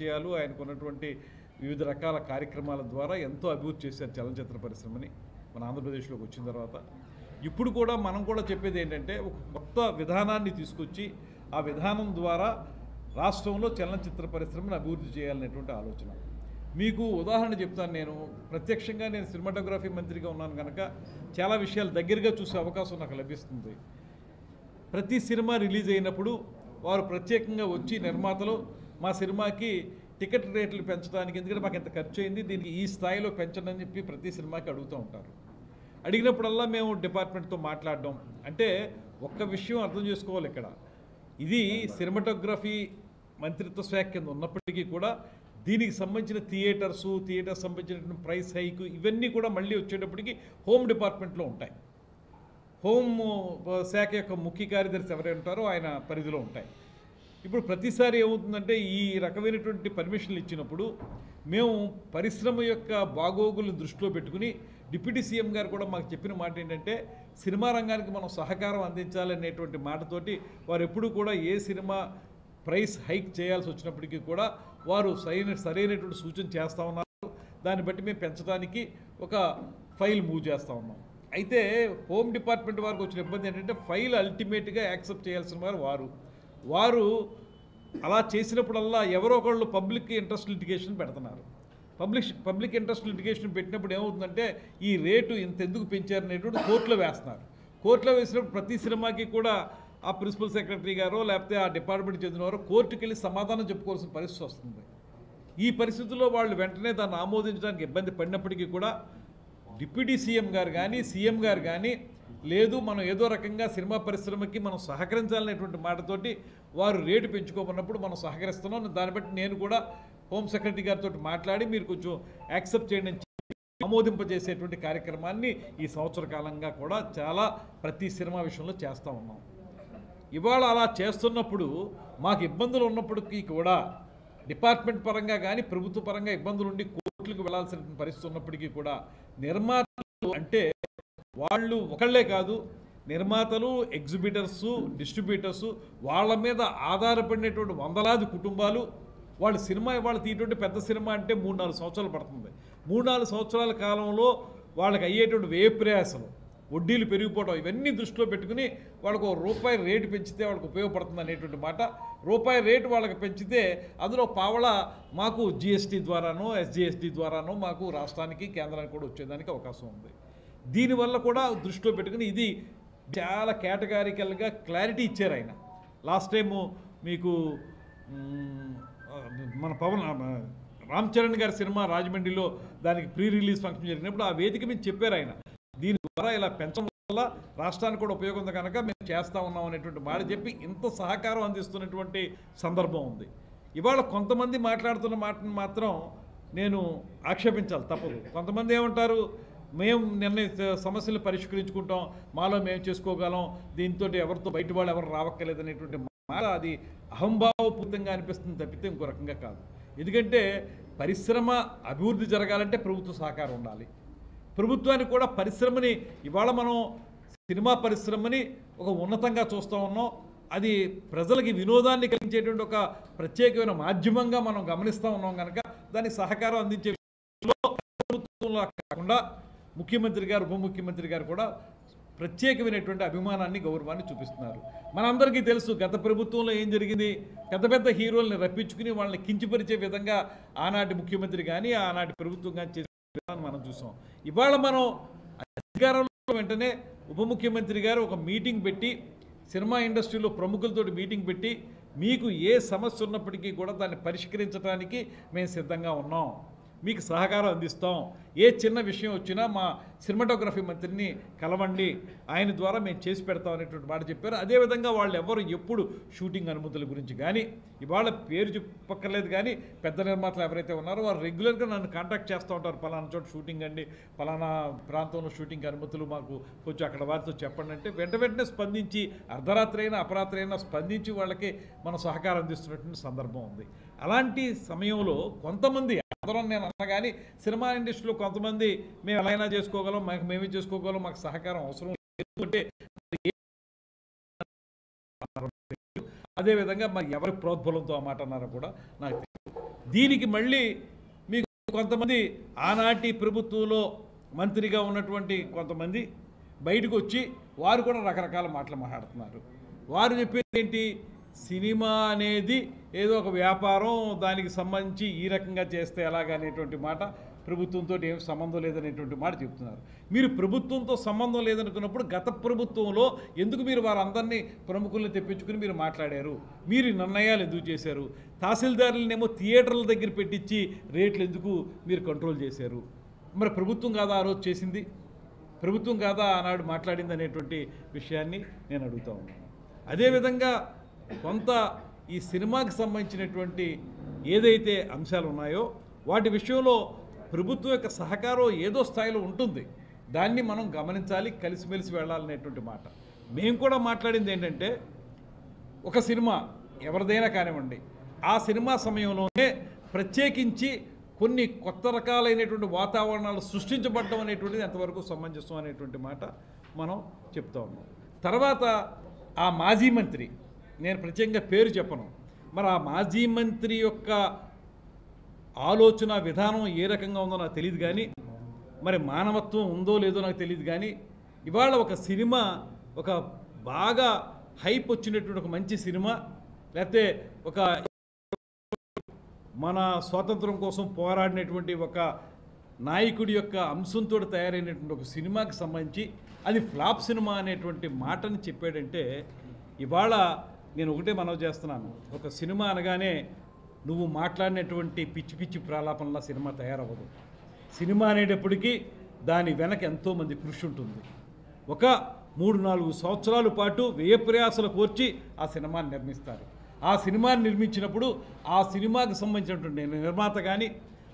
చేయాలి ఆయనకున్నటువంటి వివిధ రకాల కార్యక్రమాల ద్వారా ఎంతో అభివృద్ధి చేశారు చలనచిత్ర పరిశ్రమని మన ఆంధ్రప్రదేశ్లోకి వచ్చిన తర్వాత. ఇప్పుడు కూడా మనం కూడా చెప్పేది ఏంటంటే ఒక కొత్త విధానాన్ని తీసుకొచ్చి ఆ విధానం ద్వారా రాష్ట్రంలో చలనచిత్ర పరిశ్రమను అభివృద్ధి చేయాలనేటువంటి ఆలోచన. మీకు ఉదాహరణ చెప్తాను. నేను ప్రత్యక్షంగా నేను సినిమాటోగ్రఫీ మంత్రిగా ఉన్నాను కనుక చాలా విషయాలు దగ్గరగా చూసే అవకాశం నాకు లభిస్తుంది. ప్రతి సినిమా రిలీజ్ అయినప్పుడు వారు ప్రత్యేకంగా వచ్చి నిర్మాతలు మా సినిమాకి టికెట్ రేట్లు పెంచడానికి, ఎందుకంటే మాకు ఎంత ఖర్చు అయింది, దీనికి ఈ స్థాయిలో పెంచండి అని చెప్పి ప్రతి సినిమాకి అడుగుతూ ఉంటారు. అడిగినప్పుడల్లా మేము డిపార్ట్మెంట్తో మాట్లాడడం అంటే ఒక్క విషయం అర్థం చేసుకోవాలి. ఇక్కడ ఇది సినిమాటోగ్రఫీ మంత్రిత్వ శాఖ కింద ఉన్నప్పటికీ కూడా దీనికి సంబంధించిన థియేటర్స్ సంబంధించిన ప్రైస్ హైక్ ఇవన్నీ కూడా మళ్ళీ వచ్చేటప్పటికి హోమ్ డిపార్ట్మెంట్లో ఉంటాయి. హోమ్ శాఖ యొక్క ముఖ్య కార్యదర్శి ఎవరైనా ఉంటారో ఆయన పరిధిలో ఉంటాయి. ఇప్పుడు ప్రతిసారి ఏమవుతుందంటే ఈ రకమైనటువంటి పర్మిషన్లు ఇచ్చినప్పుడు మేము పరిశ్రమ యొక్క బాగోగులను దృష్టిలో పెట్టుకుని డిప్యూటీ సీఎం గారు కూడా మాకు చెప్పిన మాట ఏంటంటే సినిమా రంగానికి మనం సహకారం అందించాలనేటువంటి మాటతోటి వారు ఎప్పుడూ కూడా ఏ సినిమా ప్రైస్ హైక్ చేయాల్సి వచ్చినప్పటికీ కూడా వారు సరైనటువంటి సూచన చేస్తూ ఉన్నారు. దాన్ని బట్టి మేము పెంచడానికి ఒక ఫైల్ మూవ్ చేస్తూ ఉన్నాం. అయితే హోమ్ డిపార్ట్మెంట్ వారికి వచ్చిన ఇబ్బంది ఏంటంటే ఫైల్ అల్టిమేట్గా యాక్సెప్ట్ చేయాల్సిన వారు అలా చేసినప్పుడల్లా ఎవరో ఒకళ్ళు పబ్లిక్ ఇంట్రెస్ట్ లిటిగేషన్ పెడుతున్నారు. పబ్లిక్ ఇంట్రెస్ట్ లిటిగేషన్ పెట్టినప్పుడు ఏమవుతుందంటే ఈ రేటు ఇంత ఎందుకు పెంచారనేటువంటి కోర్టులో వేస్తున్నారు. కోర్టులో వేసినప్పుడు ప్రతి సినిమాకి కూడా ఆ ప్రిన్సిపల్ సెక్రటరీ గారో లేకపోతే ఆ డిపార్ట్మెంట్ చెందినవారో కోర్టుకి వెళ్ళి సమాధానం చెప్పుకోవాల్సిన పరిస్థితి వస్తుంది. ఈ పరిస్థితుల్లో వాళ్ళు వెంటనే దాన్ని ఆమోదించడానికి ఇబ్బంది పడినప్పటికీ కూడా డిప్యూటీ సీఎం గారు కానీ సీఎం గారు కానీ లేదు మనం ఏదో రకంగా సినిమా పరిశ్రమకి మనం సహకరించాలనేటువంటి మాటతోటి వారు రేటు పెంచుకోమన్నప్పుడు మనం సహకరిస్తున్నాం. దాన్ని బట్టి నేను కూడా హోమ్ సెక్రటరీ గారితో మాట్లాడి మీరు కొంచెం యాక్సెప్ట్ చేయండి అని ఆమోదింపజేసేటువంటి కార్యక్రమాన్ని ఈ సంవత్సర కాలంగా కూడా చాలా ప్రతి సినిమా విషయంలో చేస్తూ ఉన్నాం. ఇవాళ అలా చేస్తున్నప్పుడు మాకు ఇబ్బందులు ఉన్నప్పటికీ కూడా డిపార్ట్మెంట్ పరంగా కానీ ప్రభుత్వ పరంగా ఇబ్బందులు ఉండి కోర్టులకు వెళ్లాల్సిన పరిస్థితి ఉన్నప్పటికీ కూడా నిర్మాతలు అంటే వాళ్ళు ఒకళ్ళే కాదు, నిర్మాతలు, ఎగ్జిబిటర్సు, డిస్ట్రిబ్యూటర్సు వాళ్ళ మీద ఆధారపడినటువంటి వందలాది కుటుంబాలు వాళ్ళ సినిమా ఇవాళ తీయటువంటి పెద్ద సినిమా అంటే 3-4 సంవత్సరాలు పడుతుంది. 3-4 సంవత్సరాల కాలంలో వాళ్ళకి అయ్యేటువంటి వ్యయ ప్రయాసలు, వడ్డీలు పెరిగిపోవడం ఇవన్నీ దృష్టిలో పెట్టుకుని వాళ్ళకు రూపాయి రేటు పెంచితే వాళ్ళకి ఉపయోగపడుతుంది అనేటువంటి మాట. రూపాయి రేటు వాళ్ళకి పెంచితే అందులో పావళ మాకు జిఎస్టీ ద్వారానో ఎస్జిఎస్టీ ద్వారానో మాకు రాష్ట్రానికి కేంద్రానికి కూడా వచ్చేదానికి అవకాశం ఉంది. దీనివల్ల కూడా దృష్టిలో పెట్టుకుని ఇది చాలా కేటగారికల్గా క్లారిటీ ఇచ్చారు ఆయన. లాస్ట్ టైము మీకు మన రామ్ చరణ్ గారి సినిమా రాజమండ్రిలో దానికి ప్రీ రిలీజ్ ఫంక్షన్ జరిగినప్పుడు ఆ వేదిక మీద చెప్పారు ఆయన, దీని ద్వారా ఇలా పెంచడం వల్ల రాష్ట్రానికి కూడా ఉపయోగం ఉంది కనుక మేము చేస్తూ ఉన్నాం అనేటువంటి మాట చెప్పి ఇంత సహకారం అందిస్తున్నటువంటి సందర్భం ఉంది. ఇవాళ కొంతమంది మాట్లాడుతున్న మాటను మాత్రం నేను ఆక్షేపించాలి తప్పదు. కొంతమంది ఏమంటారు, మేము నిర్ణయ సమస్యలు పరిష్కరించుకుంటాం, మాలో మేము చేసుకోగలం, దీంతో ఎవరితో బయట వాళ్ళు ఎవరు రావక్కర్లేదు అనేటువంటి మాట అది అహంభావపూరితంగా అనిపిస్తుంది తప్పితే ఇంకో రకంగా కాదు. ఎందుకంటే పరిశ్రమ అభివృద్ధి జరగాలంటే ప్రభుత్వ సహకారం ఉండాలి. ప్రభుత్వానికి కూడా పరిశ్రమని ఇవాళ మనం సినిమా పరిశ్రమని ఒక ఉన్నతంగా చూస్తూ ఉన్నాం. అది ప్రజలకి వినోదాన్ని కలిగించేటువంటి ఒక ప్రత్యేకమైన మాధ్యమంగా మనం గమనిస్తూ ఉన్నాం కనుక దానికి సహకారం అందించే ప్రభుత్వంలో కాకుండా ముఖ్యమంత్రి గారు, ఉప ముఖ్యమంత్రి గారు కూడా ప్రత్యేకమైనటువంటి అభిమానాన్ని, గౌరవాన్ని చూపిస్తున్నారు. మనందరికీ తెలుసు గత ప్రభుత్వంలో ఏం జరిగింది. పెద్ద పెద్ద హీరోల్ని రప్పించుకుని వాళ్ళని కించపరిచే విధంగా ఆనాటి ముఖ్యమంత్రి కానీ ఆనాటి ప్రభుత్వం కానీ చేసే మనం చూసాం. ఇవాళ మనం అధికారంలో వెంటనే ఉప ముఖ్యమంత్రి గారు ఒక మీటింగ్ పెట్టి సినిమా ఇండస్ట్రీలో ప్రముఖులతోటి మీటింగ్ పెట్టి మీకు ఏ సమస్య ఉన్నప్పటికీ కూడా దాన్ని పరిష్కరించడానికి మేము సిద్ధంగా ఉన్నాం, మీకు సహకారం అందిస్తాం, ఏ చిన్న విషయం వచ్చినా మా సినిమాటోగ్రఫీ మంత్రిని కలవండి, ఆయన ద్వారా మేము చేసి పెడతాం అనేటువంటి మాట చెప్పారు. అదేవిధంగా వాళ్ళు ఎవరు ఎప్పుడు షూటింగ్ అనుమతుల గురించి కానీ ఇవాళ పేరు చెప్పక్కర్లేదు కానీ పెద్ద నిర్మాతలు ఎవరైతే ఉన్నారో వారు రెగ్యులర్గా నన్ను కాంటాక్ట్ చేస్తూ ఉంటారు. పలానా చోట షూటింగ్ అండి, పలానా ప్రాంతంలో షూటింగ్ అనుమతులు మాకు కొంచెం అక్కడ వారితో చెప్పండి అంటే వెంటనే స్పందించి అర్ధరాత్రి అయినా అపరాత్రి అయినా స్పందించి వాళ్ళకి మనం సహకారం అందిస్తున్నటువంటి సందర్భం ఉంది. అలాంటి సమయంలో కొంతమంది అందరం నేను అన్నా కానీ సినిమా ఇండస్ట్రీలో కొంతమంది మేము ఎలా అయినా చేసుకోగలం, మేమే చేసుకోగలం, మాకు సహకారం అవసరం లేదంటే అదేవిధంగా మరి ఎవరి ప్రోద్బలంతో ఆ మాట అన్నారో కూడా నాకు తెలియదు. దీనికి మళ్ళీ మీకు కొంతమంది ఆనాటి ప్రభుత్వంలో మంత్రిగా ఉన్నటువంటి కొంతమంది బయటకు వచ్చి వారు కూడా రకరకాల మాటలు మాట్లాడుతున్నారు. వారు చెప్పేది ఏంటి, సినిమా అనేది ఏదో ఒక వ్యాపారం, దానికి సంబంధించి ఈ రకంగా చేస్తే ఎలాగనేటువంటి మాట, ప్రభుత్వంతో ఏం సంబంధం లేదనేటువంటి మాట చెప్తున్నారు. మీరు ప్రభుత్వంతో సంబంధం లేదనుకున్నప్పుడు గత ప్రభుత్వంలో ఎందుకు మీరు వారందరినీ ప్రముఖుల్ని తెప్పించుకుని మీరు మాట్లాడారు? మీరు నిర్ణయాలు ఎందుకు చేశారు? తహసీల్దారులనేమో థియేటర్ల దగ్గర పెట్టించి రేట్లు ఎందుకు మీరు కంట్రోల్ చేశారు? మరి ప్రభుత్వం కాదా ఆ రోజు చేసింది? ప్రభుత్వం కాదా ఆనాడు మాట్లాడింది అనేటువంటి విషయాన్ని నేను అడుగుతా ఉన్నాను. అదేవిధంగా కొంత ఈ సినిమాకి సంబంధించినటువంటి ఏదైతే అంశాలు ఉన్నాయో వాటి విషయంలో ప్రభుత్వం యొక్క సహకారం ఏదో స్థాయిలో ఉంటుంది. దాన్ని మనం గమనించాలి, కలిసిమెలిసి వెళ్ళాలనేటువంటి మాట. మేము కూడా మాట్లాడింది ఏంటంటే, ఒక సినిమా ఎవరిదైనా కానివ్వండి, ఆ సినిమా సమయంలోనే ప్రత్యేకించి కొన్ని కొత్త రకాలైనటువంటి వాతావరణాలు సృష్టించబడడం అనేటువంటిది ఎంతవరకు సమంజసం అనేటువంటి మాట మనం చెప్తా ఉన్నాం. తర్వాత ఆ మాజీ మంత్రి, నేను ప్రత్యేకంగా పేరు చెప్పను, మరి ఆ మాజీ మంత్రి యొక్క ఆలోచన విధానం ఏ రకంగా ఉందో నాకు తెలియదు, కానీ మరి మానవత్వం ఉందో లేదో నాకు తెలియదు. కానీ ఇవాళ ఒక సినిమా, ఒక బాగా హైప్ వచ్చినటువంటి ఒక మంచి సినిమా, లేకపోతే ఒక మన స్వాతంత్రం కోసం పోరాడినటువంటి ఒక నాయకుడి యొక్క అంశంతో తయారైనటువంటి ఒక సినిమాకి సంబంధించి అది ఫ్లాప్ సినిమా అనేటువంటి మాటని చెప్పాడంటే, ఇవాళ నేను ఒకటే మనవి చేస్తున్నాను, ఒక సినిమా అనగానే నువ్వు మాట్లాడినటువంటి పిచ్చి పిచ్చి ప్రాలాపనలా సినిమా తయారవ్వదు. సినిమా అనేటప్పటికీ దాని వెనక ఎంతోమంది కృషి ఉంటుంది. ఒక 3-4 సంవత్సరాల పాటు వ్యయ ప్రయాసలు కోర్చి ఆ సినిమాని నిర్మిస్తారు. ఆ సినిమాని నిర్మించినప్పుడు ఆ సినిమాకి సంబంధించినటువంటి నిర్మాత కానీ,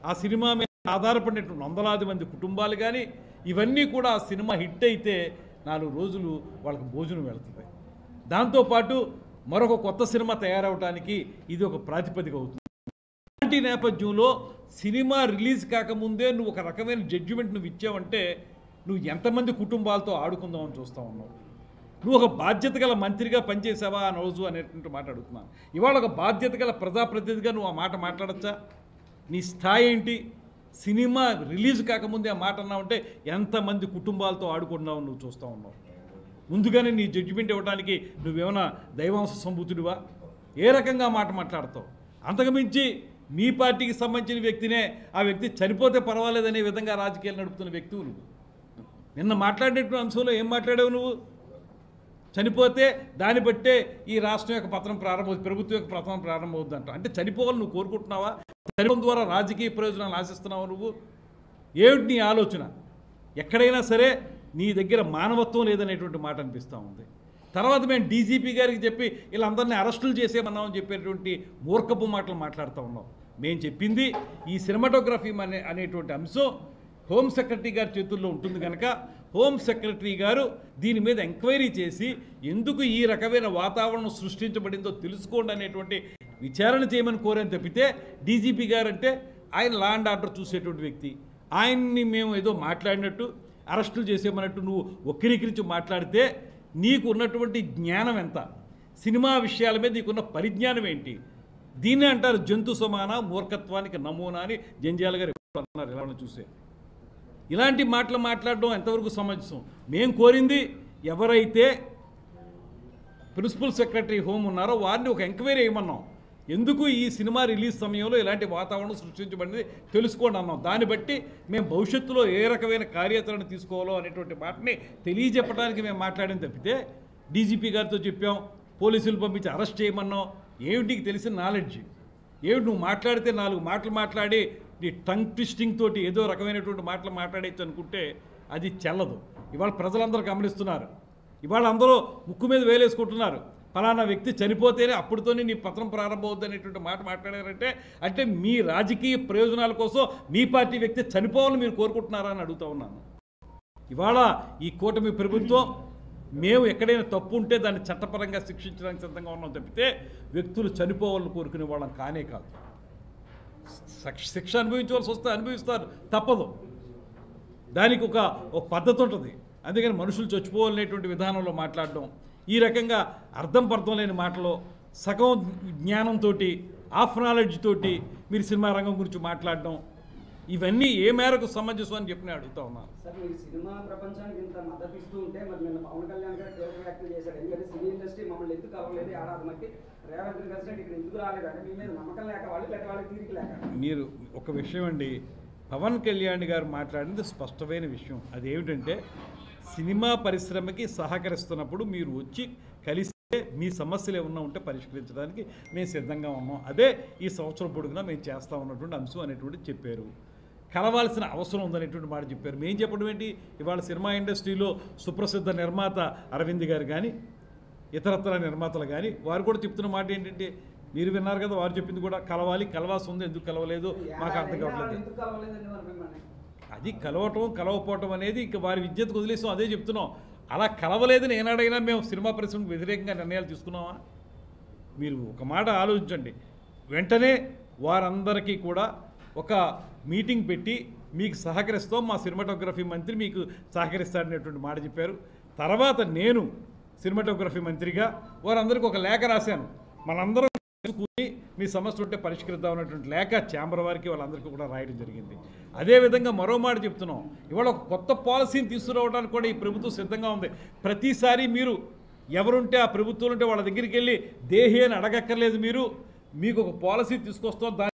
ఆ సినిమా మీద ఆధారపడినటువంటి వందలాది మంది కుటుంబాలు కానీ, ఇవన్నీ కూడా ఆ సినిమా హిట్ అయితే 4 రోజులు వాళ్ళకి భోజనం వెళుతుంది. దాంతోపాటు మరొక కొత్త సినిమా తయారవడానికి ఇది ఒక ప్రాతిపదిక అవుతుంది. అలాంటి నేపథ్యంలో సినిమా రిలీజ్ కాకముందే నువ్వు ఒక రకమైన జడ్జిమెంట్ నువ్వు ఇచ్చావంటే నువ్వు ఎంతమంది కుటుంబాలతో ఆడుకుందామని చూస్తూ ఉన్నావు? నువ్వు ఒక బాధ్యత గల మంత్రిగా పనిచేసావా ఆ రోజు అనేటువంటి మాట అడుగుతున్నాను. ఇవాళ ఒక బాధ్యత గల ప్రజాప్రతినిధిగా నువ్వు ఆ మాట మాట్లాడచ్చా? నీ స్థాయి ఏంటి? సినిమా రిలీజ్ కాకముందే ఆ మాట అన్నావంటే ఎంతమంది కుటుంబాలతో ఆడుకున్నావు నువ్వు చూస్తూ ఉన్నావు. ముందుగానే నీ జడ్జిమెంట్ ఇవ్వడానికి నువ్వేమైనా దైవాంశ సంభూతుడివా? ఏ రకంగా మాట మాట్లాడతావు? అంతకుమించి మీ పార్టీకి సంబంధించిన వ్యక్తినే, ఆ వ్యక్తి చనిపోతే పర్వాలేదనే విధంగా రాజకీయాలు నడుపుతున్న వ్యక్తులు నువ్వు. నిన్న మాట్లాడేటువంటి అంశంలో ఏం మాట్లాడావు నువ్వు? చనిపోతే దాన్ని బట్టే ఈ రాష్ట్రం యొక్క పతనం ప్రారంభమవుతుంది, ప్రభుత్వం యొక్క పతనం ప్రారంభమవుతుంది అంట. అంటే చనిపోవాలని నువ్వు కోరుకుంటున్నావా? చనిపోవడం ద్వారా రాజకీయ ప్రయోజనాలు ఆశిస్తున్నావు నువ్వు? ఏమిటి నీ ఆలోచన? ఎక్కడైనా సరే నీ దగ్గర మానవత్వం లేదనేటువంటి మాట అనిపిస్తూ ఉంది. తర్వాత మేము డీజీపీ గారికి చెప్పి వీళ్ళందరినీ అరెస్టులు చేసేమన్నామని చెప్పేటువంటి మూర్ఖపు మాటలు మాట్లాడుతూ ఉన్నాం. మేము చెప్పింది ఈ సినిమాటోగ్రఫీ అనేటువంటి అంశం హోమ్ సెక్రటరీ గారి చేతుల్లో ఉంటుంది కనుక హోమ్ సెక్రటరీ గారు దీని మీద ఎంక్వైరీ చేసి ఎందుకు ఈ రకమైన వాతావరణం సృష్టించబడిందో తెలుసుకోండి అనేటువంటి విచారణ చేయమని కోరని తప్పితే, డీజీపీ గారు అంటే ఆయన లా అండ్ ఆర్డర్ చూసేటువంటి వ్యక్తి, ఆయన్ని మేము ఏదో మాట్లాడినట్టు అరెస్టులు చేసేమన్నట్టు నువ్వు వక్రీకరించి మాట్లాడితే నీకు ఉన్నటువంటి జ్ఞానం ఎంత? సినిమా విషయాల మీద నీకున్న పరిజ్ఞానం ఏంటి? దీన్నే అంటారు జంతు సమాన మూర్ఖత్వానికి నమూనా అని జంజాల గారు అన్నారు. ఇలా చూసే ఇలాంటి మాటలు మాట్లాడడం ఎంతవరకు సమంజసం? మేము కోరింది ఎవరైతే ప్రిన్సిపల్ సెక్రటరీ హోమ్ ఉన్నారో వారిని ఒక ఎంక్వైరీ చేయమన్నాం. ఎందుకు ఈ సినిమా రిలీజ్ సమయంలో ఇలాంటి వాతావరణం సృష్టించబడింది తెలుసుకోండి అన్నాం. దాన్ని బట్టి మేము భవిష్యత్తులో ఏ రకమైన కార్యాచరణ తీసుకోవాలో అనేటువంటి మాటని తెలియజెప్పడానికి మేము మాట్లాడిన తప్పితే డీజీపీ గారితో చెప్పాం, పోలీసులు పంపించి అరెస్ట్ చేయమన్నాం. ఏమిటికి తెలిసిన నాలెడ్జ్ ఏమిటి? నువ్వు మాట్లాడితే 4 మాటలు మాట్లాడి నీ టంగ్ ట్విస్టింగ్ తోటి ఏదో రకమైనటువంటి మాటలు మాట్లాడేచ్చు అనుకుంటే అది చెల్లదు. ఇవాళ ప్రజలందరూ గమనిస్తున్నారు. ఇవాళ అందరూ ముక్కు మీద వేలేసుకుంటున్నారు. ఫలానా వ్యక్తి చనిపోతేనే అప్పుడుతోనే నీ పత్రం ప్రారంభమవుద్ది అనేటువంటి మాట మాట్లాడారంటే అంటే మీ రాజకీయ ప్రయోజనాల కోసం మీ పార్టీ వ్యక్తి కోరుకోవాలని మీరు కోరుకుంటున్నారా అని అడుగుతూ ఉన్నాను. ఇవాళ ఈ కూటమి ప్రభుత్వం మేము ఎక్కడైనా తప్పు ఉంటే దాన్ని చట్టపరంగా శిక్షించడానికి సిద్ధంగా ఉన్నాం తప్పితే వ్యక్తులు చనిపోవాలని కోరుకునే వాళ్ళం కానే కాదు. శిక్ష అనుభవించవలసి వస్తే అనుభవిస్తారు, తప్పదు. దానికి ఒక పద్ధతి ఉంటుంది. అందుకని మనుషులు చచ్చిపోవాలనేటువంటి విధానంలో మాట్లాడడం, ఈ రకంగా అర్థం పర్థం లేని మాటలో సగం జ్ఞానంతో ఆఫ్ నాలెడ్జ్ తోటి మీరు సినిమా రంగం గురించి మాట్లాడడం ఇవన్నీ ఏ మేరకు సమంజసం అని చెప్పి నేను అడుగుతా ఉన్నాను. సార్ మీరు సినిమా ప్రపంచానికి ఇంత మద్దతు ఇస్తూ ఉంటే మరి నిన్న పవన్ కళ్యాణ్ గారు కీలక వ్యాఖ్యలు చేశారు. ఎందుకంటే సినీ ఇండస్ట్రీ మమ్మల్ని ఎందుకు కలవలేదు ఏడాది మట్టి రేవంత్ కలిసినట్టు ఇక్కడ ఎందుకు రాలేదంటే మీ మీద నమ్మకం లేక వాళ్ళు లేక వాళ్ళకి తీరిక లేక. మీరు ఒక విషయం అండి, పవన్ కళ్యాణ్ గారు మాట్లాడింది స్పష్టమైన విషయం. అదేమిటంటే సినిమా పరిశ్రమకి సహకరిస్తున్నప్పుడు మీరు వచ్చి కలిస్తే మీ సమస్యలు ఏమన్నా ఉంటే పరిష్కరించడానికి మేము సిద్ధంగా ఉన్నాం, అదే ఈ సంవత్సరం పొడుగునా మేము చేస్తా ఉన్నటువంటి అంశం అనేటువంటి చెప్పారు. కలవాల్సిన అవసరం ఉందనేటువంటి మాట చెప్పారు. మేము చెప్పడం ఏంటి, ఇవాళ సినిమా ఇండస్ట్రీలో సుప్రసిద్ధ నిర్మాత అరవింద్ గారు కానీ ఇతరత్ర నిర్మాతలు కానీ వారు కూడా చెప్తున్న మాట ఏంటంటే మీరు విన్నారు కదా, వారు చెప్పింది కూడా కలవాల్సి ఉంది, ఎందుకు కలవలేదు మాకు అర్థం కావట్లేదు. అది కలవకపోవటం అనేది ఇక వారి విద్యతకు వదిలేసాం, అదే చెప్తున్నాం. అలా కలవలేదని ఏనాడైనా మేము సినిమా పరిశ్రమకు వ్యతిరేకంగా నిర్ణయాలు తీసుకున్నామా? మీరు ఒక మాట ఆలోచించండి. వెంటనే వారందరికీ కూడా ఒక మీటింగ్ పెట్టి మీకు సహకరిస్తాం, మా సినిమాటోగ్రఫీ మంత్రి మీకు సహకరిస్తాడనేటువంటి మాట చెప్పారు. తర్వాత నేను సినిమాటోగ్రఫీ మంత్రిగా వారందరికీ ఒక లేఖ రాశాను. మనందరం కూర్చుని మీ సమస్య ఉంటే పరిష్కరిద్దాం అన్నటువంటి లేఖ ఛాంబర్ వారికి వాళ్ళందరికీ కూడా రాయడం జరిగింది. అదేవిధంగా మరో మాట చెప్తున్నాం, ఇవాళ ఒక కొత్త పాలసీని తీసుకురావడానికి కూడా ఈ ప్రభుత్వం సిద్ధంగా ఉంది. ప్రతిసారి మీరు ఎవరుంటే ఆ ప్రభుత్వం ఉంటే వాళ్ళ దగ్గరికి వెళ్ళి దేహి అని అడగక్కర్లేదు, మీకు ఒక పాలసీ తీసుకొస్తాం.